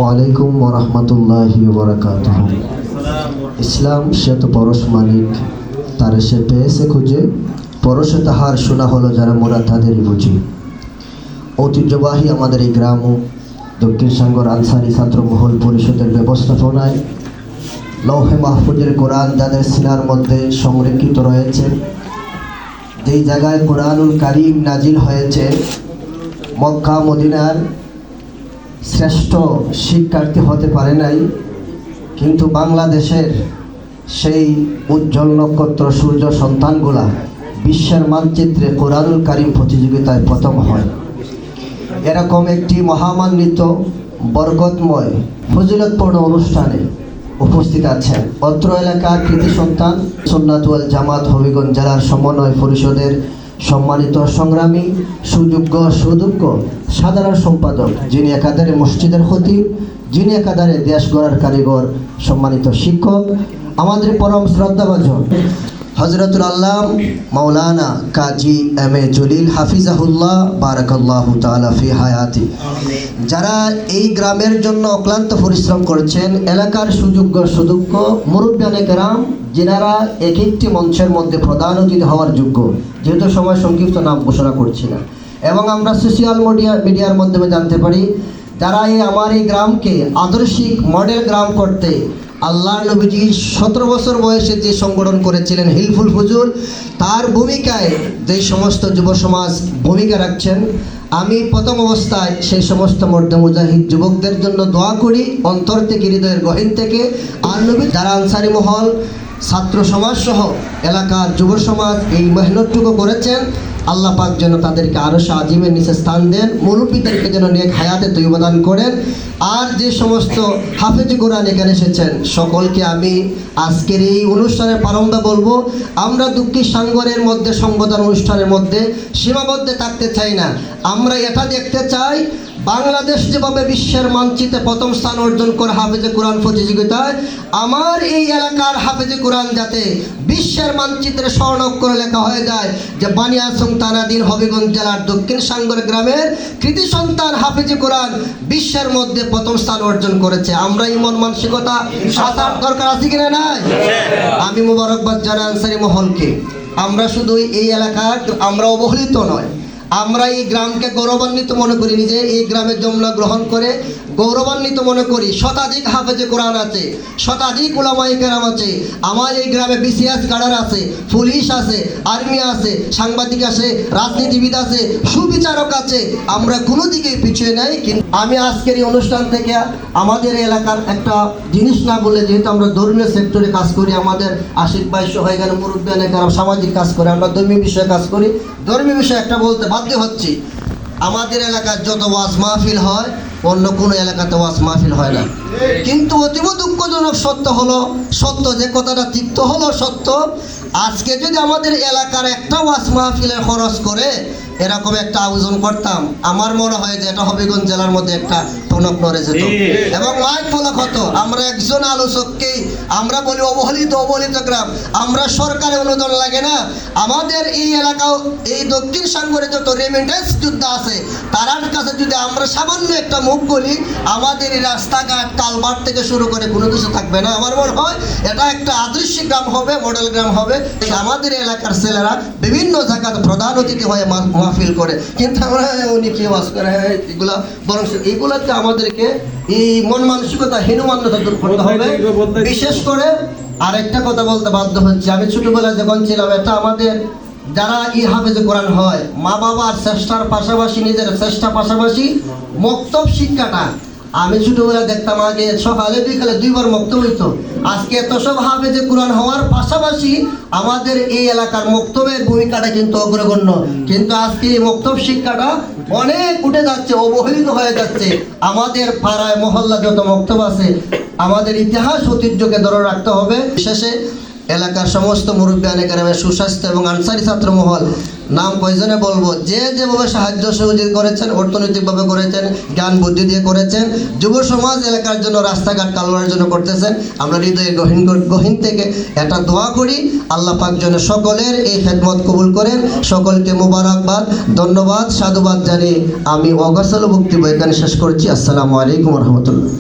আসসালামু আলাইকুম ওয়া রাহমাতুল্লাহি ওয়া বারাকাতুহু। ইসলাম সে তো পরশ মালিক, তারে সে পেয়েছে খুঁজে, পরশে তাহার শোনা হলো যারা মোরা তাদেরই বুঝি। ঐতিহ্যবাহী আমাদের এই গ্রাম ও দক্ষিণ সাঙ্গর আনসারি ছাত্র মহল পরিষদের ব্যবস্থাপনায় লৌহে মাহফুজের কোরআন যাদের সিনার মধ্যে সংরক্ষিত রয়েছে, যেই জায়গায় কোরআনুল কারীম নাজিল হয়েছে, মক্কা মদিনার শ্রেষ্ঠ শিক্ষার্থী হতে পারে নাই, কিন্তু বাংলাদেশের সেই উজ্জ্বল নক্ষত্র সূর্য সন্তানগুলা বিশ্বের মানচিত্রে কোরআনুল কারীম প্রতিযোগিতায় প্রথম হয়। এরকম একটি মহামান্বিত বরকতময় ফজিলতপূর্ণ অনুষ্ঠানে উপস্থিত আছেন অত্র এলাকার কৃতি সন্তান সুন্নাত ওয়াল জামাত হবিগঞ্জ জেলার সমন্বয় পরিষদের সম্মানিত সংগ্রামী সুযোগ্য সুদক্ষ সাধারণ সম্পাদক, যিনি একাধারে মসজিদের খতিব, যিনি একাধারে দেশ গড়ার কারিগর, সম্মানিত শিক্ষক, আমাদের পরম শ্রদ্ধাভাজন হযরতুল আল্লাম মাওলানা কাজী এম এ জলিল হাফিজাহুল্লাহ বারাকাল্লাহু তাআলা ফি হায়াতি, যারা এই গ্রামের জন্য অক্লান্ত পরিশ্রম করছেন, এলাকার সুযোগ্য সুদক্ষ মুরব্বিয়ানে কেরাম, যিনারা এক একটি মঞ্চের মধ্যে প্রধান অতিথি হওয়ার যোগ্য, যেহেতু সময় সংক্ষিপ্ত নাম ঘোষণা করছি না, এবং আমরা সোশ্যাল মিডিয়ার মাধ্যমে জানতে পারি যারা আমার এই গ্রামকে আদর্শিক মডেল গ্রাম করতে আল্লাহ নবীজি 17 বছর বয়সে যে সংগঠন করেছিলেন হিলফুল ফুজুল, তার ভূমিকায় যে সমস্ত যুব সমাজ ভূমিকা রাখছেন, আমি প্রথম অবস্থায় সেই সমস্ত মর্দে মুজাহিদ যুবকদের জন্য দোয়া করি অন্তর থেকে, হৃদয়ের গহীন থেকে। আর নবী যারা আনসারি মহল ছাত্র সমাজ সহ এলাকার যুব সমাজ এই মেহনতটুকু করেছেন, আল্লাহ পাক যেন তাদেরকে আরশে আজিমের নিচে স্থান দেন, মুরব্বীদেরকে যেন নেক হায়াতে তৈয়বা দান করেন। আর যে সমস্ত হাফেজ কোরআন এখানে এসেছেন সকলকে আমি আজকের এই অনুষ্ঠানের প্রারম্ভে বলবো, আমরা দুঃখী সাঙ্গরের মধ্যে সংবর্ধনা অনুষ্ঠানের মধ্যে সীমাবদ্ধ থাকতে চাই না। আমরা এটা দেখতে চাই বাংলাদেশ যেভাবে বিশ্বের মানচিত্রে প্রথম স্থান অর্জন করে হাফেজে কোরআন প্রতিযোগিতায়, আমার এই এলাকার হাফেজে কোরআন যাতে বিশ্বের মানচিত্রে স্বর্ণাক্ষরে লেখা হয়ে যায় যে বানিয়াসং থানাধীন হবিগঞ্জ জেলার দক্ষিণ সাঙ্গর গ্রামের কৃতি সন্তান হাফেজে কোরআন বিশ্বের মধ্যে প্রথম স্থান অর্জন করেছে। আমরা এই মন মানসিকতা আসার দরকার আছে কিনা নাই? আমি মোবারকবাদ জানাই আনসারি মহলকে। আমরা শুধু এই এলাকার আমরা অবহেলিত নয়, আমরা এই গ্রামকে গৌরবান্বিত মনে করি, নিজে এই গ্রামের জন্ম গ্রহণ করে গৌরবান্বিত মনে করি। শতাধিক হাফেজে কোরআন আছে, শতাধিক উলামায়ে কেরাম আছে, আমার এই গ্রামে বিসিএস ক্যাডার আছে, পুলিশ আছে, আর্মি আছে, সাংবাদিক আছে, রাজনীতিবিদ আছে, সুবিচারক আছে, আমরা কোনো দিকেই পিছিয়ে নাই। কিন্তু আমি আজকের এই অনুষ্ঠান থেকে আমাদের এলাকার একটা জিনিস না বলে, যেহেতু আমরা ধর্মীয় সেক্টরে কাজ করি, আমাদের আশিক বাইশ হয়ে গেল মুরব্বিয়ানে কেরাম সামাজিক কাজ করে, আমরা ধর্মীয় বিষয়ে কাজ করি, ধর্মীয় বিষয়ে একটা বলতে বাধ্য হচ্ছি, আমাদের এলাকার যত ওয়াজ মাহফিল হয় অন্য কোনো এলাকাতে ওয়াজ মাহফিল হয় না। কিন্তু অতীব দুঃখজনক সত্য হলো, সত্য যে কথাটা তিক্ত হলো সত্য, আজকে যদি আমাদের এলাকার একটা ওয়াজ মাহফিলের খরচ করে এরকম একটা আয়োজন করতাম, আমার মনে হয় যে এটা হবিগঞ্জ জেলার মধ্যে একটা টনক নড়ে যেত এবং লাইট ফলক হতো। আমরা একজন আলোচককেই আমরা বলি অবহেলিত গ্রাম, আমরা সরকারের অনুদান লাগে না, আমাদের এই এলাকাও এই দক্ষিণ সাঙ্গরে যত রেমিটেন্স যোদ্ধা আছে তার কাছে যদি আমরা সামান্য একটা মুখ বলি, আমাদের এই রাস্তাঘাট কালভার্ট থেকে শুরু করে কোনো কিছু থাকবে না। আমার মনে হয় এটা একটা আদর্শ গ্রাম হবে, মডেল গ্রাম হবে। আমাদের এলাকার ছেলেরা বিভিন্ন জায়গাতে প্রধান অতিথি হয়ে মাহফিল করে, কিন্তু আমরা উনি কি ওয়াজ করে এগুলা, বরং এইগুলাতে আমাদেরকে এই মন মানসিকতা হীনমান্যতা দূর করতে হবে। বিশেষ করে আরেকটা কথা বলতে বাধ্য হচ্ছে, আমি ছোটবেলায় যখন ছিলাম, এটা আমাদের যারা এই হাফেজে কোরআন হয় মা বাবার চেষ্টার পাশাপাশি, নিজের চেষ্টার পাশাপাশি মক্তব শিক্ষাটা, আমি ছোটবেলা দেখতাম আগে সকালে বিকালে 2 বার মক্তব হইতো। আজকে এত সব হাফেজে কোরআন হওয়ার পাশাপাশি আমাদের এই এলাকার মক্তবের ভূমিকাটা কিন্তু অগ্রগণ্য, কিন্তু আজকে এই মক্তব শিক্ষাটা অনেক উঠে যাচ্ছে, অবহেলিত হয়ে যাচ্ছে। আমাদের পাড়ায় মহল্লা যত মক্তব আছে, আমাদের ইতিহাস ঐতিহ্যকে ধরে রাখতে হবে। শেষে এলাকার সমস্ত মুরব্বিয়ানে কেরামের সুস্বাস্থ্য এবং আনসারি ছাত্র মহল নাম কয়জনে বলবো, যে যেভাবে সাহায্য সহযোগিতা করেছেন, অর্থনৈতিকভাবে করেছেন, জ্ঞান বুদ্ধি দিয়ে করেছেন, যুব সমাজ এলাকার জন্য রাস্তাঘাট কালুয়ার জন্য করতেছেন, আমরা হৃদয়ের গহীন থেকে এটা দোয়া করি আল্লাহ পাক যেন সকলের এই খেদমত কবুল করেন। সকলকে মোবারকবাদ, ধন্যবাদ, সাধুবাদ জানিয়ে আমি অগসল বক্তব্য এখানে শেষ করছি। আসসালামু আলাইকুম রহমতুল্লাহ।